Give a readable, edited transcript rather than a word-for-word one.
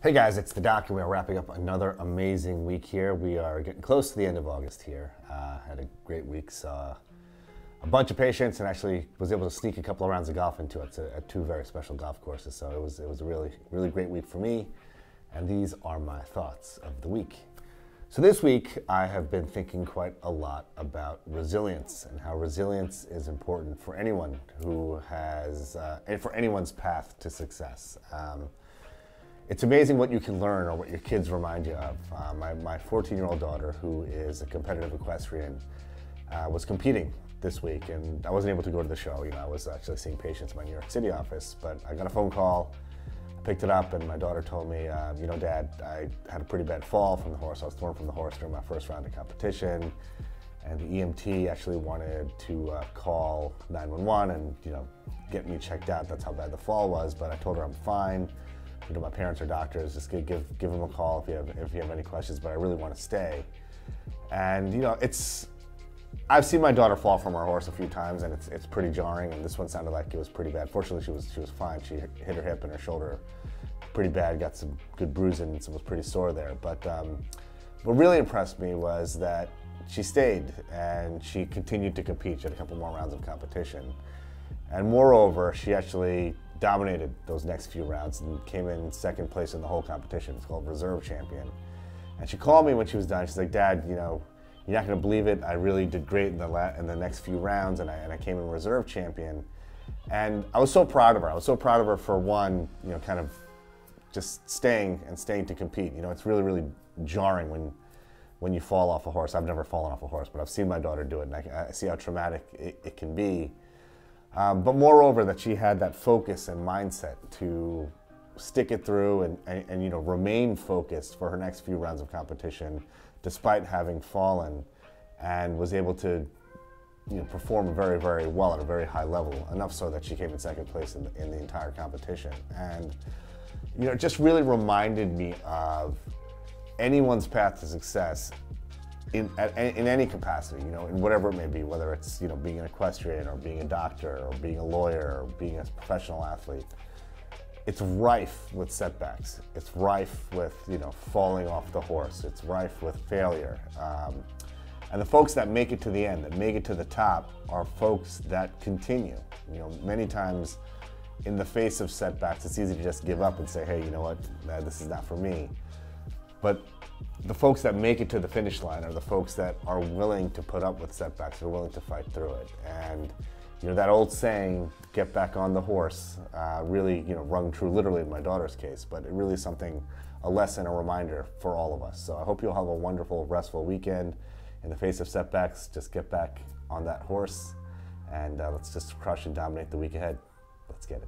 Hey guys, it's the Doc, and we are wrapping up another amazing week here. We are getting close to the end of August here. Had a great week, saw a bunch of patients, and actually was able to sneak a couple of rounds of golf into it at two very special golf courses. So it was a really great week for me, and these are my thoughts of the week. So this week, I have been thinking quite a lot about resilience and how resilience is important for anyone who has, and for anyone's path to success. It's amazing what you can learn or what your kids remind you of. My 14-year-old daughter, who is a competitive equestrian, was competing this week, and I wasn't able to go to the show. I was actually seeing patients in my New York City office, but I got a phone call, I picked it up, and my daughter told me, Dad, I had a pretty bad fall from the horse. I was thrown from the horse during my first round of competition, and the EMT actually wanted to call 911 and get me checked out. That's how bad the fall was, but I told her I'm fine. My parents are doctors. Just give them a call if you have any questions. But I really want to stay. And I've seen my daughter fall from her horse a few times, and it's pretty jarring. And this one sounded like it was pretty bad. Fortunately, she was fine. She hit her hip and her shoulder pretty bad. Got some good bruising, and was pretty sore there. But what really impressed me was that she stayed and she continued to compete. She had a couple more rounds of competition, and moreover, she actually dominated those next few rounds and came in second place in the whole competition. It's called Reserve Champion. And she called me when she was done. She's like, Dad, you're not going to believe it. I really did great in the next few rounds, and I came in Reserve Champion. And I was so proud of her. I was so proud of her for one, kind of just staying to compete. It's really jarring when you fall off a horse. I've never fallen off a horse, but I've seen my daughter do it, and I see how traumatic it can be. But moreover, that she had that focus and mindset to stick it through and remain focused for her next few rounds of competition, despite having fallen, and was able to perform very, very well at a very high level, enough so that she came in second place in the entire competition. And it just really reminded me of anyone's path to success in any capacity, in whatever it may be, whether it's being an equestrian or being a doctor or being a lawyer or being a professional athlete. It's rife with setbacks. It's rife with falling off the horse. It's rife with failure. And the folks that make it to the end, that make it to the top, are folks that continue. Many times in the face of setbacks, it's easy to just give up and say, hey, you know what, this is not for me. But the folks that make it to the finish line are the folks that are willing to put up with setbacks, are willing to fight through it. And that old saying, get back on the horse, really rung true literally in my daughter's case, but it really is a lesson, a reminder for all of us. So I hope you'll have a wonderful, restful weekend. In the face of setbacks, just get back on that horse, and let's just crush and dominate the week ahead. Let's get it.